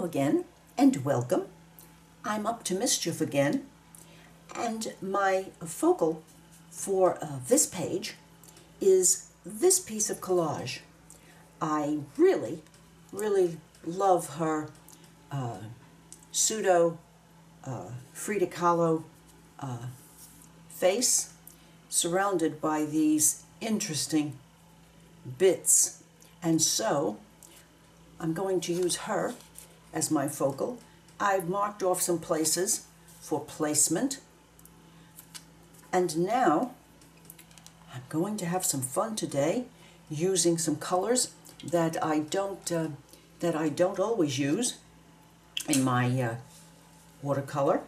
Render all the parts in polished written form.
Hello again, and welcome. I'm up to mischief again, and my focal for this page is this piece of collage. I really love her pseudo Frida Kahlo face, surrounded by these interesting bits, and so I'm going to use her as my focal. I've marked off some places for placement, and now I'm going to have some fun today using some colors that I don't always use in my watercolor.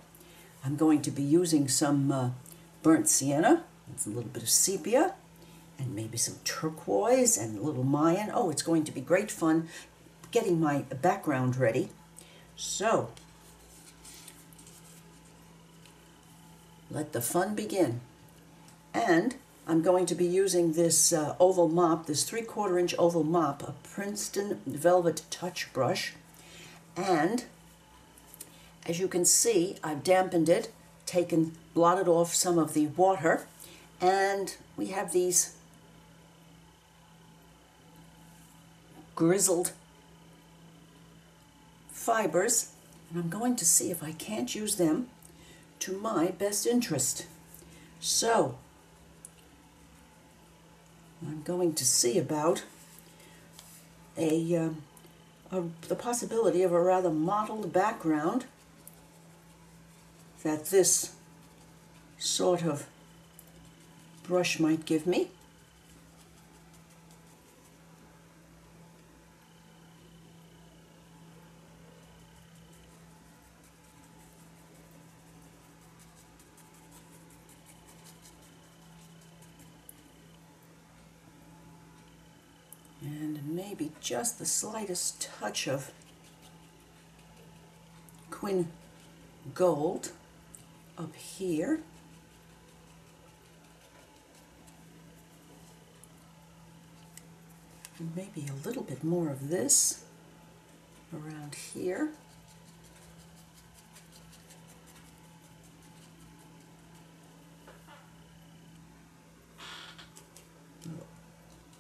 I'm going to be using some burnt sienna, a little bit of sepia, and maybe some turquoise and a little Mayan. Oh, it's going to be great fun getting my background ready. So, let the fun begin. And I'm going to be using this oval mop, this 3/4 inch oval mop, a Princeton Velvet Touch brush. And as you can see, I've dampened it, blotted off some of the water, and we have these grizzled fibers, and I'm going to see if I can't use them to my best interest. So I'm going to see about the possibility of a rather mottled background that this sort of brush might give me. And maybe just the slightest touch of Quin Gold up here. And maybe a little bit more of this around here.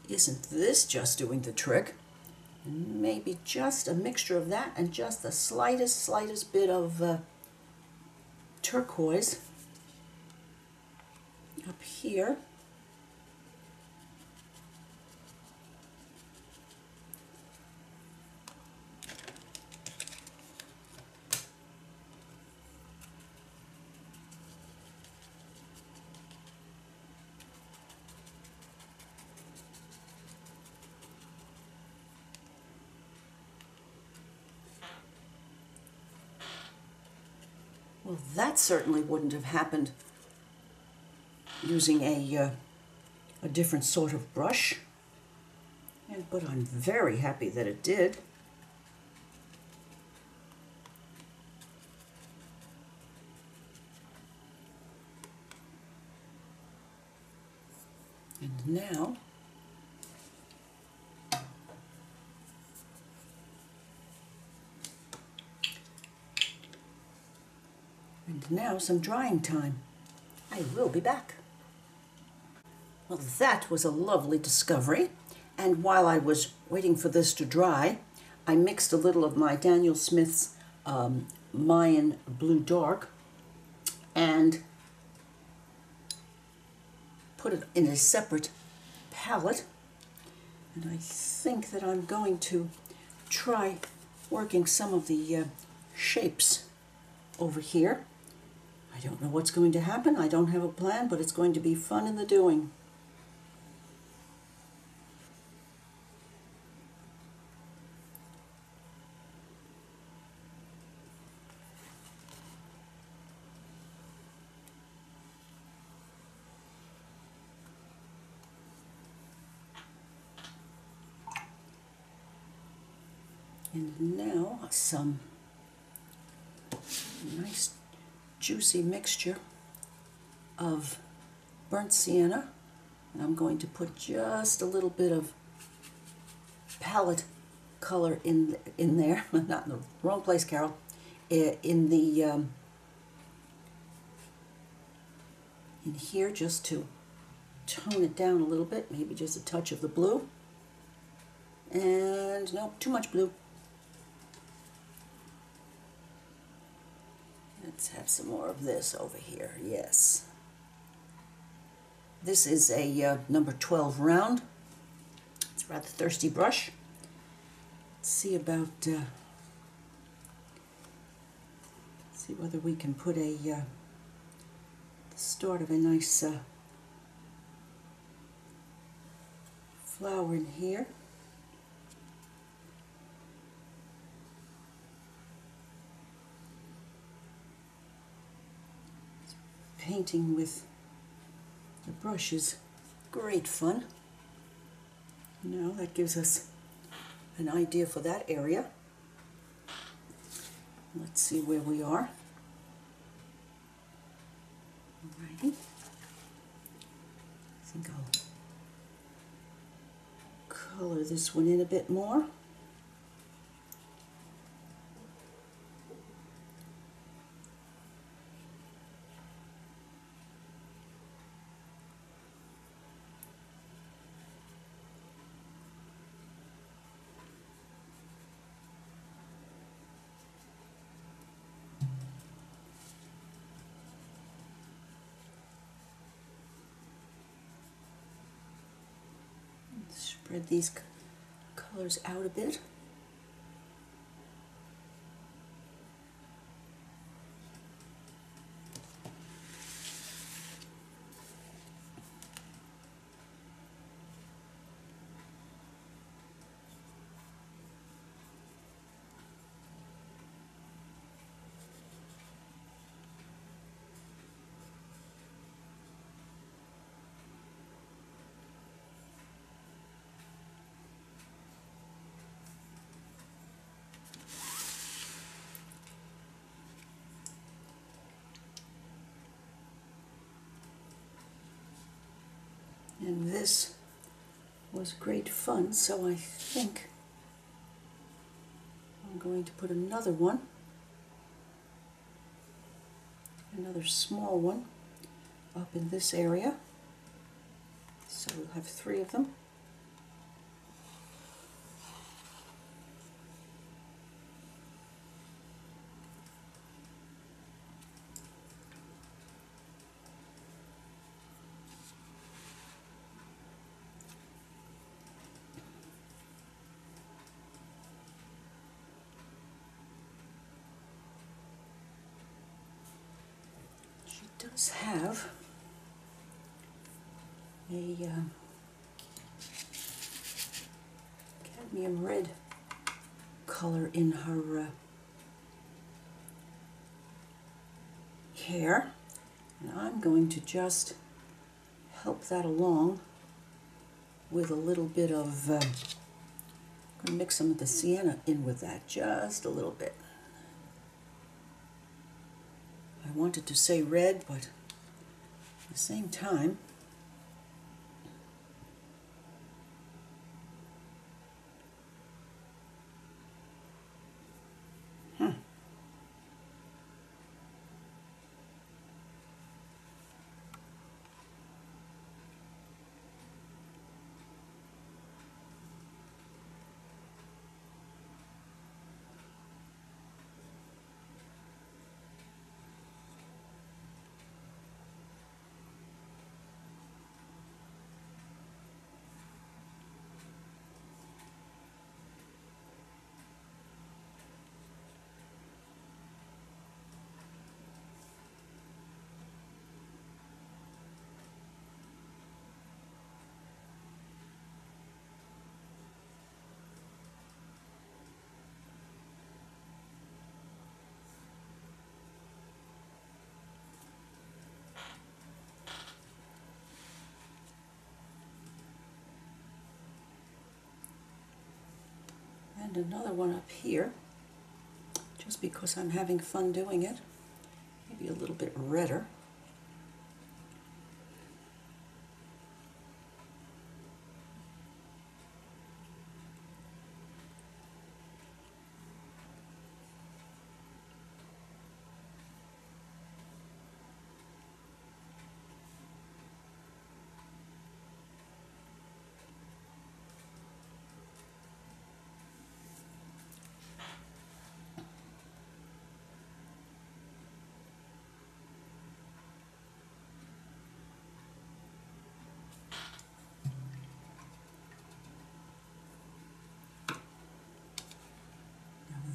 Isn't this just doing the trick? And maybe just a mixture of that and just the slightest bit of turquoise up here. Well, that certainly wouldn't have happened using a different sort of brush, but I'm very happy that it did. And now some drying time. I will be back. Well, that was a lovely discovery, and while I was waiting for this to dry, I mixed a little of my Daniel Smith's Mayan Blue Dark and put it in a separate palette, and I think that I'm going to try working some of the shapes over here. I don't know what's going to happen. I don't have a plan, but it's going to be fun in the doing. And now some nice juicy mixture of burnt sienna, and I'm going to put just a little bit of palette color in there, not in the wrong place, Carol, in the in here, just to tone it down a little bit, maybe just a touch of the blue. And no, too much blue. Let's have some more of this over here, yes. This is a number 12 round. It's a rather thirsty brush. Let's see about, see whether we can put a, the start of a nice flower in here. Painting with the brush is great fun. Now that gives us an idea for that area. Let's see where we are. Alrighty. I think I'll color this one in a bit more. Spread these colors out a bit. And this was great fun, so I think I'm going to put another one, another small one, up in this area. So we'll have 3 of them. Does have a cadmium red color in her hair, and I'm going to just help that along with a little bit of, I'm going to mix some of the sienna in with that, just a little bit. I wanted to say red, but at the same time, and another one up here, just because I'm having fun doing it, maybe a little bit redder.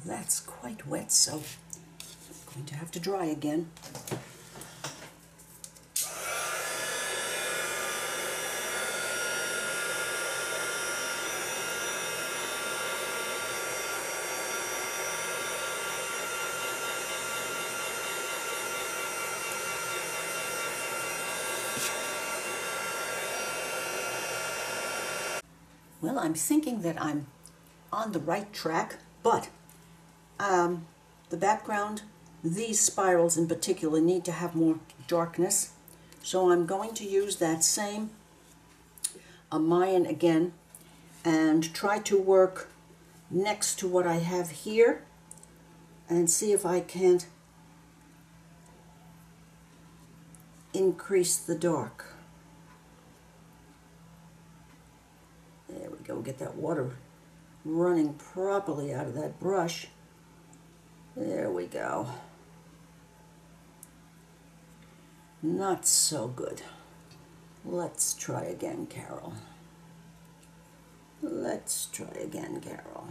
That's quite wet, so I'm going to have to dry again. Well, I'm thinking that I'm on the right track, but the background, these spirals in particular, need to have more darkness. So I'm going to use that same Mayan again and try to work next to what I have here and see if I can't increase the dark. There we go, get that water running properly out of that brush. There we go. Not so good. Let's try again, Carol. Let's try again, Carol.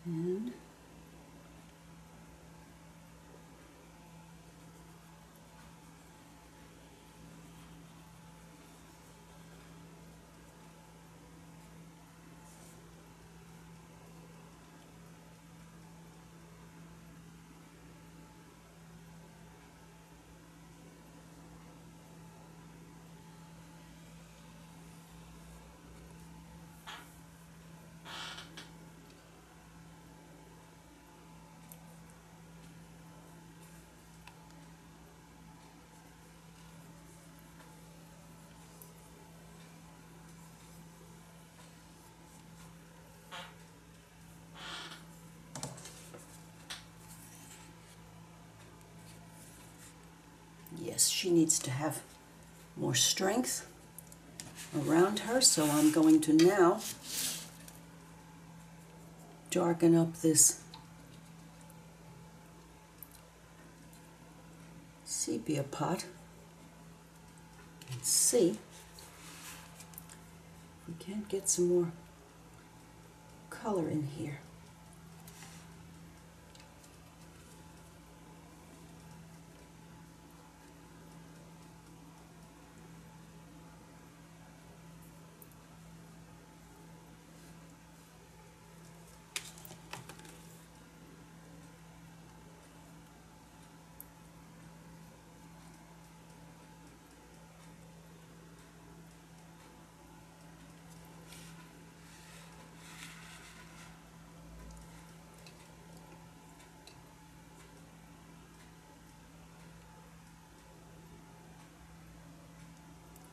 And yes, she needs to have more strength around her, so I'm going to now darken up this sepia pot and see if we can't get some more color in here.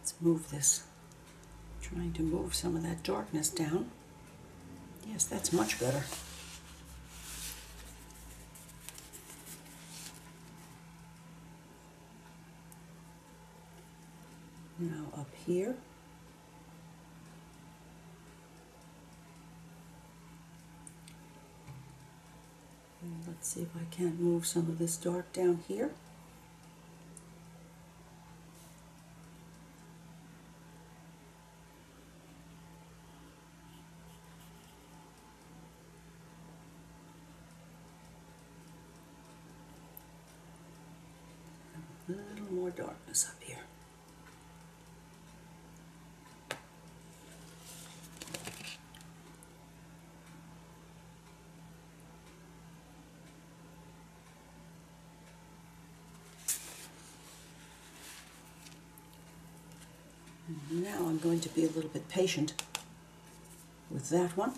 Let's move this, trying to move some of that darkness down. Yes, that's much better. Now up here. And let's see if I can't move some of this dark down here. A little more darkness up here. And now I'm going to be a little bit patient with that one.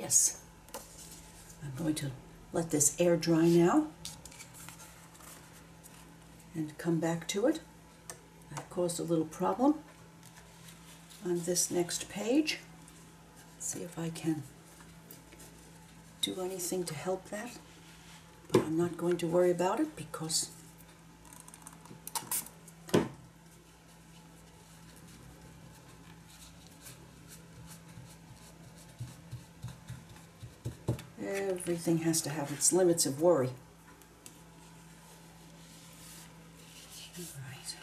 Yes. I'm going to let this air dry now and come back to it. I've caused a little problem on this next page. Let's see if I can do anything to help that, but I'm not going to worry about it because everything has to have its limits of worry. All right.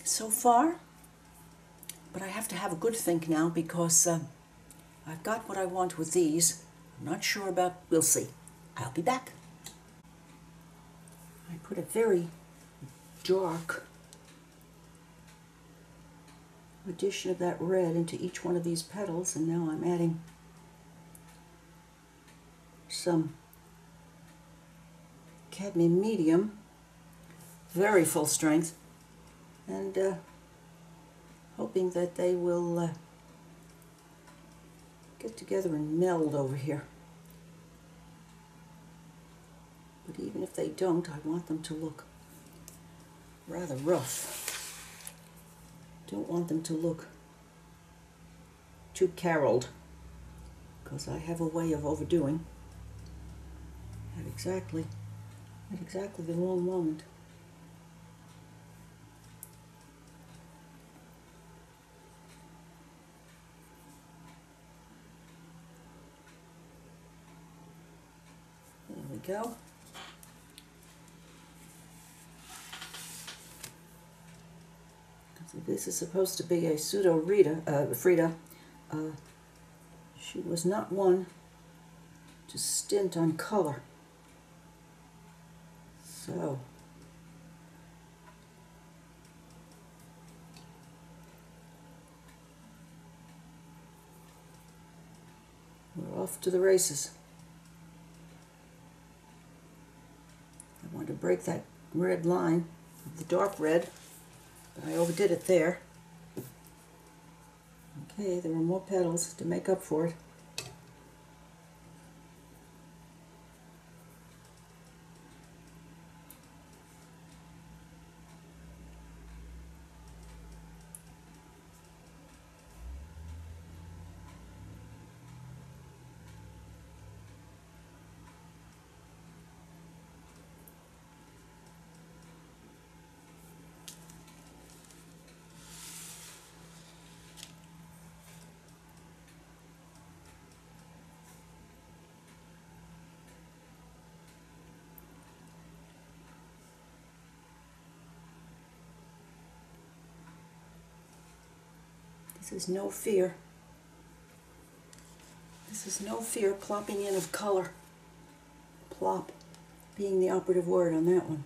So far, but I have to have a good think now because I've got what I want with these. I'm not sure about, we'll see. I'll be back. I put a very dark addition of that red into each one of these petals, and now I'm adding some cadmium medium, very full strength, and hoping that they will get together and meld over here. But even if they don't, I want them to look rather rough. Don't want them to look too caroled, because I have a way of overdoing at exactly the wrong moment. There we go. This is supposed to be a pseudo Frida. She was not one to stint on color. So we're off to the races. I want to break that red line, the dark red, but I overdid it there. Okay, there are more petals to make up for it. This is no fear. This is no fear plopping in of color. Plop being the operative word on that one.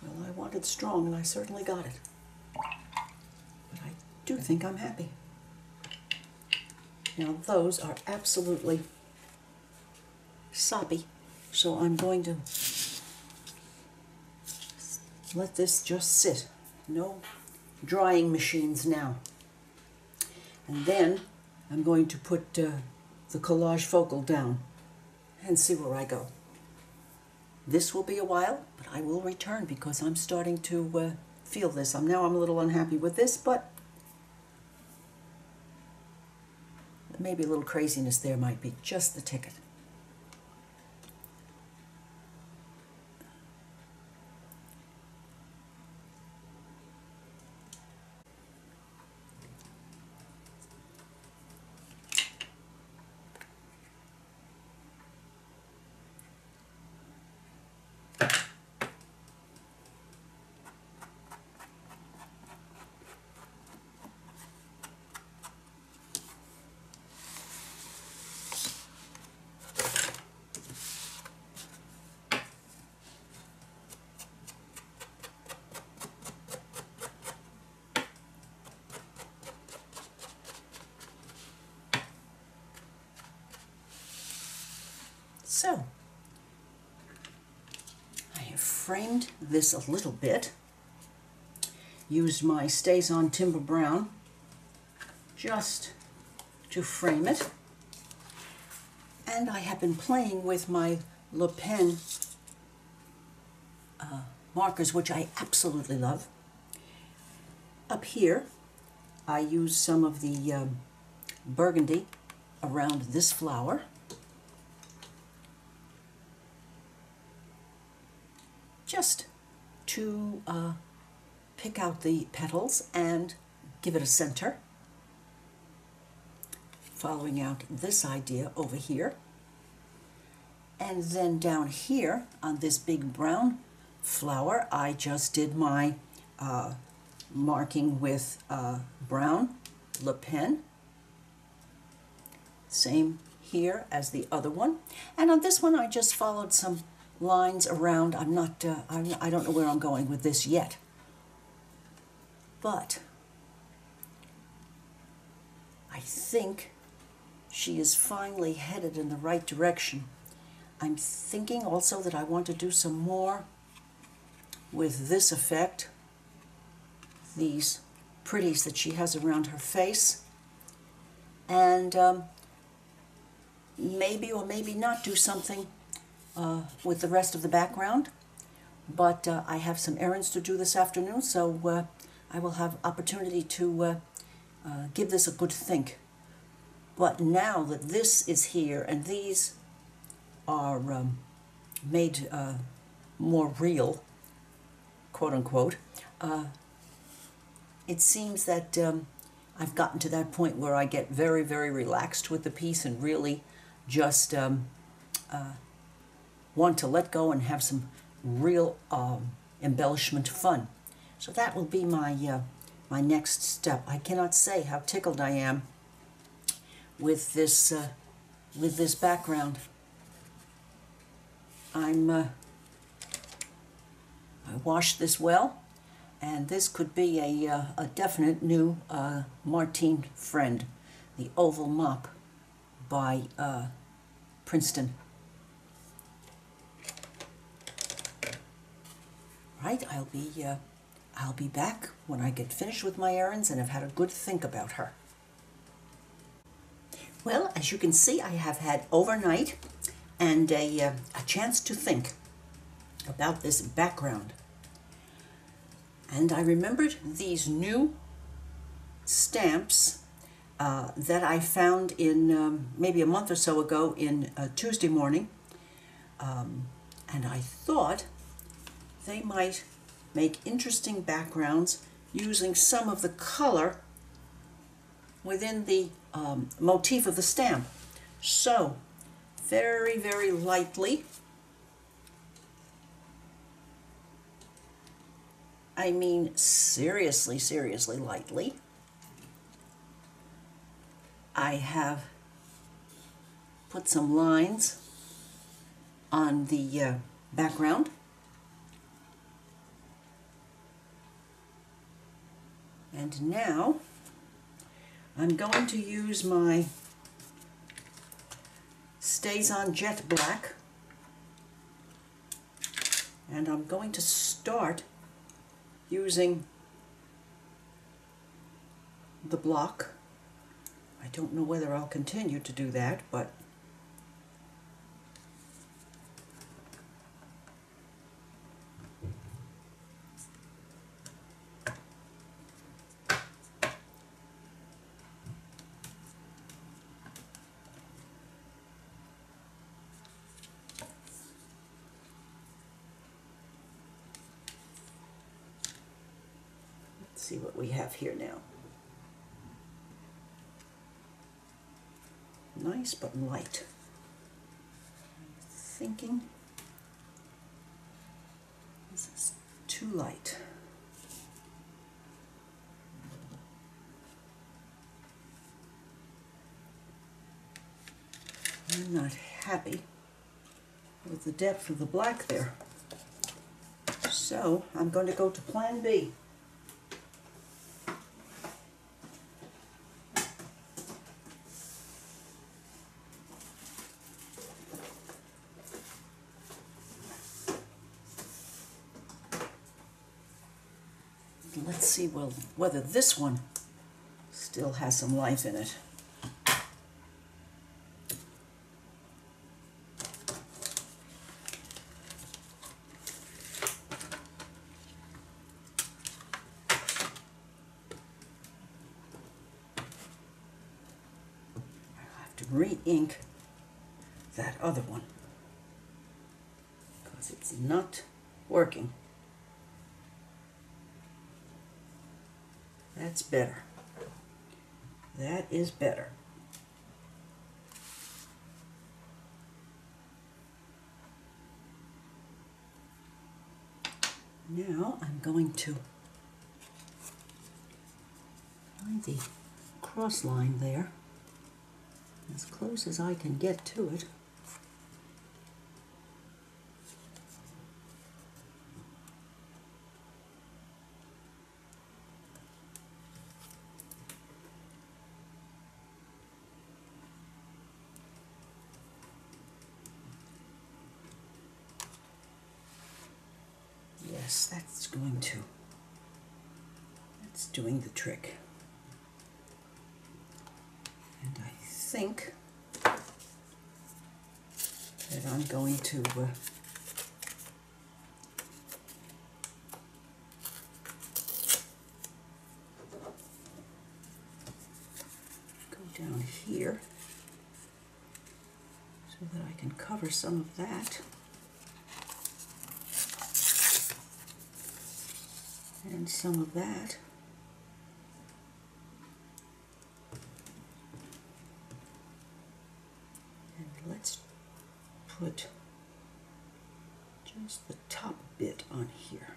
Well, I wanted strong, and I certainly got it. But I do think I'm happy. Now those are absolutely soppy, so I'm going to let this just sit. No drying machines now. And then I'm going to put the collage focal down and see where I go. This will be a while, but I will return because I'm starting to feel this. Now I'm a little unhappy with this, but maybe a little craziness there might be just the ticket. framed this a little bit. Used my Stays On Timber Brown just to frame it. And I have been playing with my Le Pen markers, which I absolutely love. Up here, I use some of the burgundy around this flower. Just to pick out the petals and give it a center. Following out this idea over here. And then down here on this big brown flower, I just did my marking with brown Le Pen. Same here as the other one. And on this one, I just followed some lines around. I don't know where I'm going with this yet. But I think she is finally headed in the right direction. I'm thinking also that I want to do some more with this effect, these pretties that she has around her face, and maybe or maybe not do something with the rest of the background, but I have some errands to do this afternoon, so I will have opportunity to give this a good think. But now that this is here and these are made more real, quote unquote, it seems that I've gotten to that point where I get very, very relaxed with the piece and really just want to let go and have some real embellishment fun. So that will be my my next step. I cannot say how tickled I am with this background. I washed this well, and this could be a definite new Martine friend, the Oval Mop by Princeton. Right, I'll be back when I get finished with my errands and have had a good think about her. Well, as you can see, I have had overnight and a chance to think about this background. And I remembered these new stamps that I found in maybe a month or so ago in Tuesday Morning. And I thought they might make interesting backgrounds using some of the color within the motif of the stamp. So, very, very lightly, I mean seriously, seriously lightly, I have put some lines on the background. And now I'm going to use my Stays On Jet Black, and I'm going to start using the block. I don't know whether I'll continue to do that, but let's see what we have here now. Nice but light. I'm thinking this is too light. I'm not happy with the depth of the black there. So I'm going to go to Plan B. let's see whether this one still has some life in it. Re-ink that other one because it's not working. That's better. That is better. Now I'm going to find the cross line there, as close as I can get to it. Yes, that's doing the trick. And I think that I'm going to go down here so that I can cover some of that. And some of that. And let's put just the top bit on here.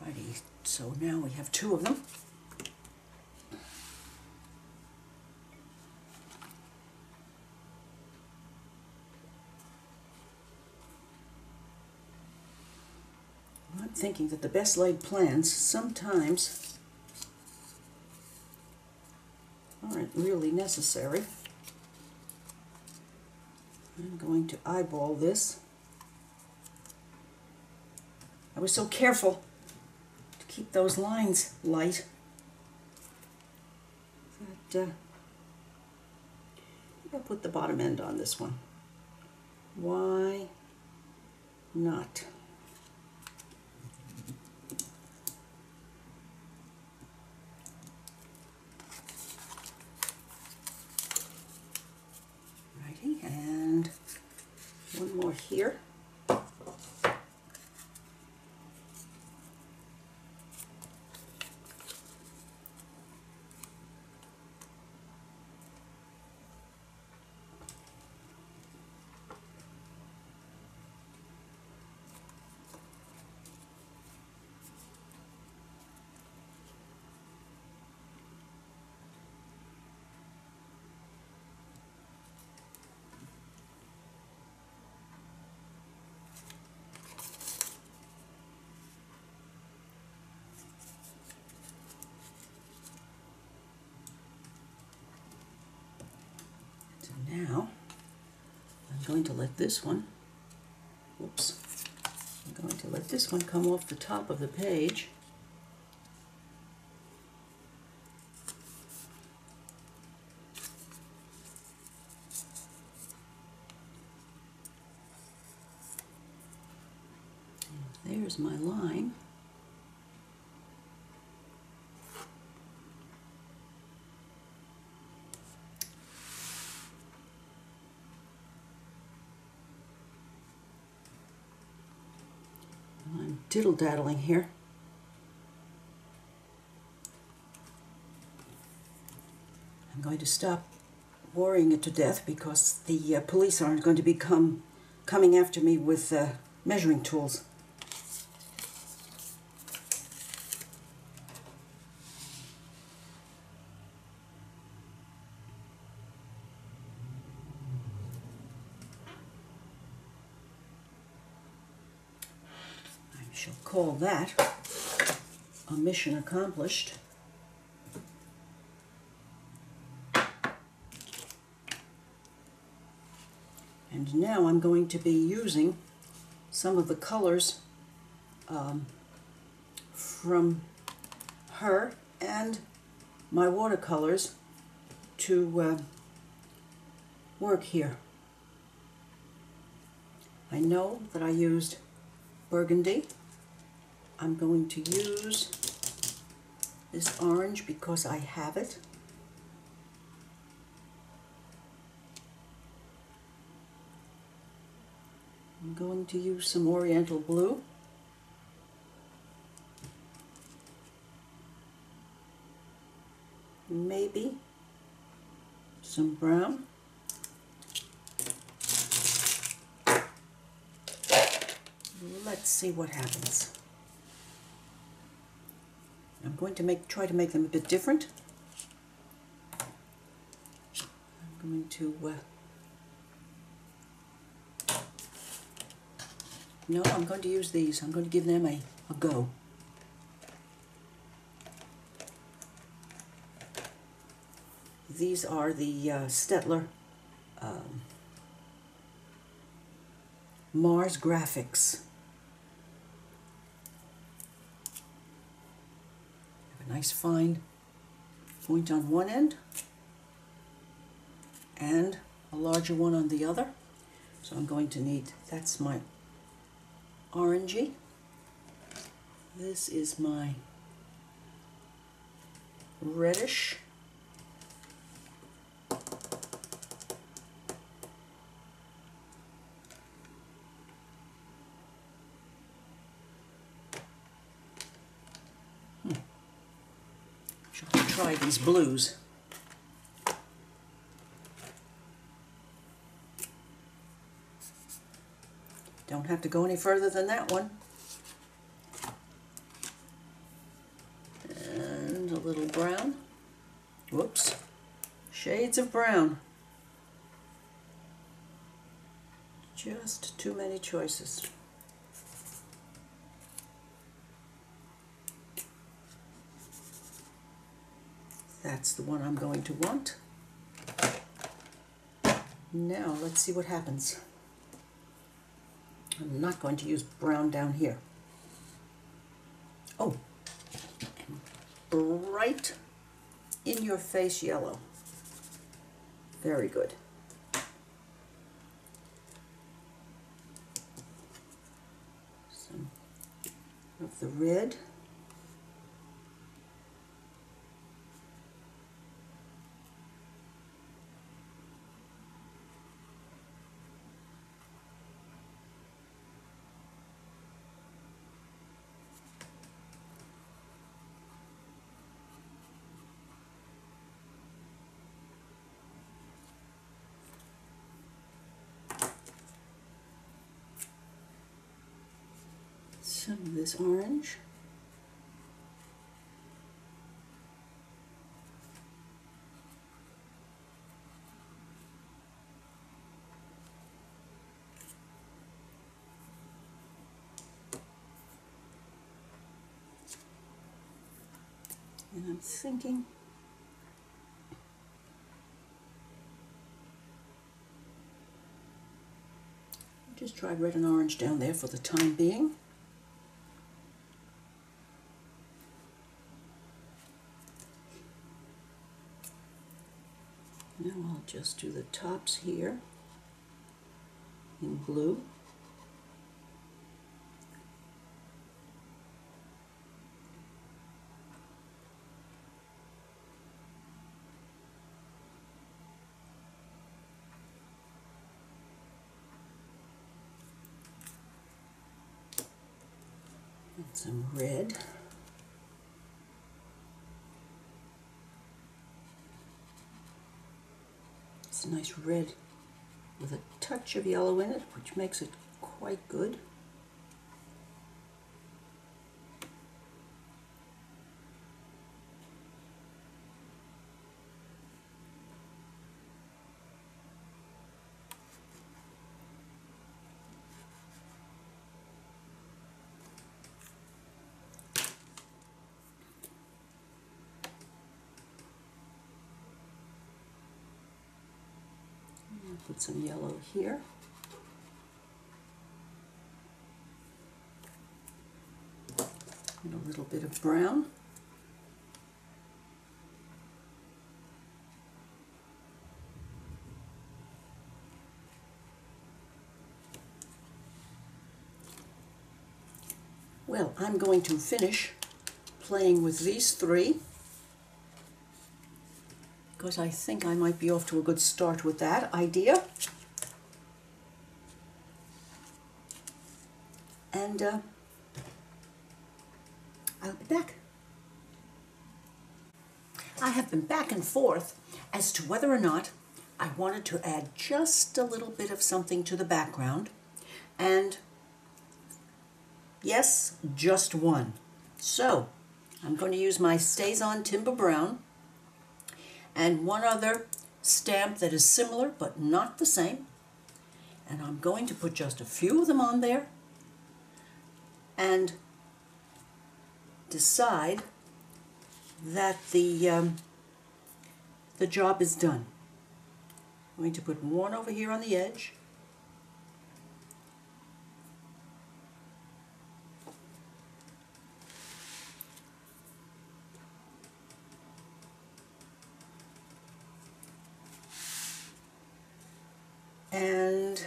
Alrighty, so now we have two of them. I'm thinking that the best laid plans sometimes aren't really necessary. I'm going to eyeball this. I was so careful to keep those lines light that I'll put the bottom end on this one. Why not? And one more here. Now, I'm going to let this one, whoops, I'm going to let this one come off the top of the page. And there's my line. I'm diddle-daddling here. I'm going to stop worrying it to death because the police aren't going to be coming after me with measuring tools. Shall call that a mission accomplished. And now I'm going to be using some of the colors from her and my watercolors to work here. I know that I used burgundy. I'm going to use this orange because I have it. I'm going to use some oriental blue. Maybe some brown. Let's see what happens. I'm going to try to make them a bit different. I'm going to no, I'm going to use these. I'm going to give them a go. These are the Stettler Mars Graphics. Have a nice fine point on one end and a larger one on the other. So I'm going to need, that's my orangey. This is my reddish. Shall try these blues. Don't have to go any further than that one. And a little brown. Whoops. Shades of brown. Just too many choices. That's the one I'm going to want. Now let's see what happens. I'm not going to use brown down here. Oh, and bright in your face yellow. Very good. Some of the red. Some of this orange. And I'm thinking just try red and orange down there for the time being. Now I'll just do the tops here in blue. And some red. It's a nice red with a touch of yellow in it, which makes it quite good. Put some yellow here. A little bit of brown. Well, I'm going to finish playing with these three because I think I might be off to a good start with that idea. And I'll be back. I have been back and forth as to whether or not I wanted to add just a little bit of something to the background, and yes, just one. So I'm going to use my Stays On Timber Brown and one other stamp that is similar but not the same, and I'm going to put just a few of them on there and decide that the job is done. I'm going to put one over here on the edge, and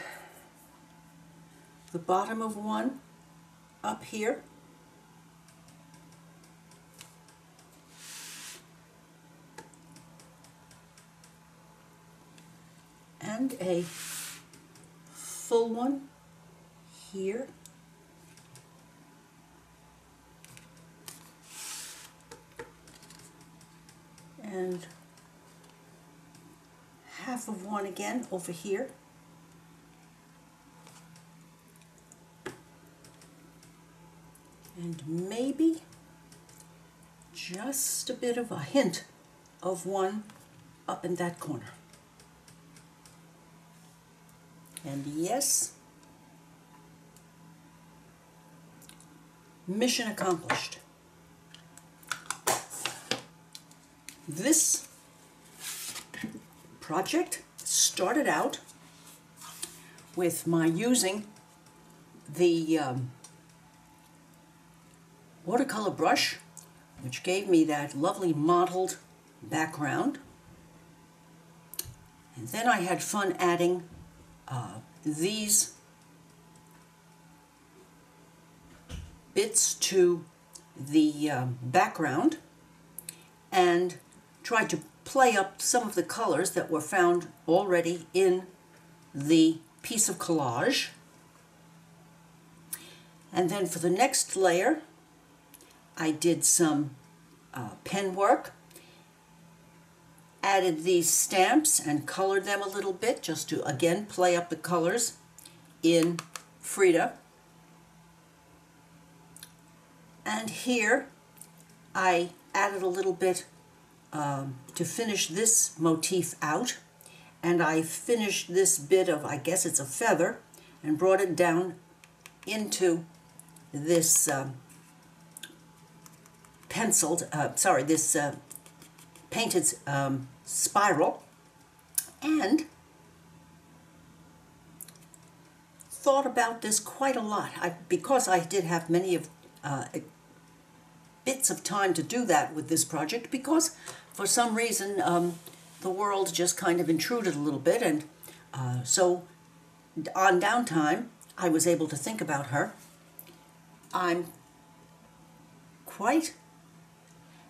the bottom of one up here, and a full one here, and half of one again over here, and maybe just a bit of a hint of one up in that corner. And yes, mission accomplished. This project started out with my using the watercolor brush, which gave me that lovely mottled background. And then I had fun adding these bits to the background and tried to play up some of the colors that were found already in the piece of collage. And then for the next layer, I did some pen work, added these stamps and colored them a little bit just to again play up the colors in Frida. And here I added a little bit to finish this motif out, and I finished this bit of, I guess it's a feather, and brought it down into this painted spiral, and thought about this quite a lot. Because I did have many of bits of time to do that with this project, because for some reason the world just kind of intruded a little bit, and so on downtime I was able to think about her. I'm quite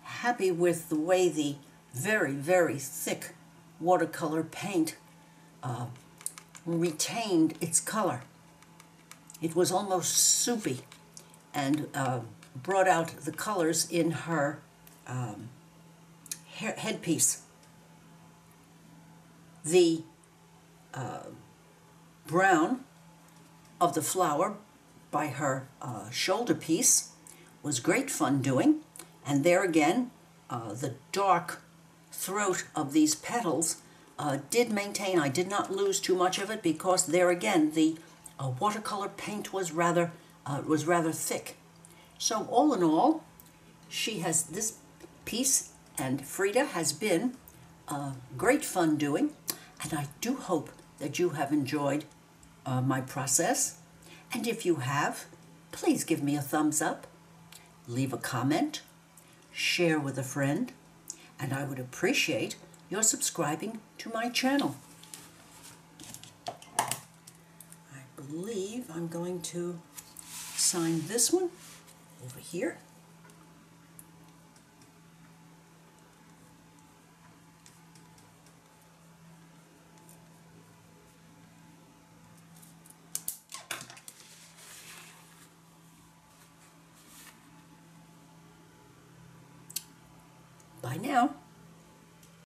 happy with the way the very, very thick watercolor paint retained its color. It was almost soupy and brought out the colors in her headpiece. The brown of the flower by her shoulder piece was great fun doing, and there again the dark throat of these petals did maintain. I did not lose too much of it because there again the watercolor paint was rather thick. So all in all, she has this piece, and Frida has been great fun doing, and I do hope that you have enjoyed my process. And if you have, please give me a thumbs up leave a comment, share with a friend, and I would appreciate your subscribing to my channel. I believe I'm going to sign this one over here. Bye now.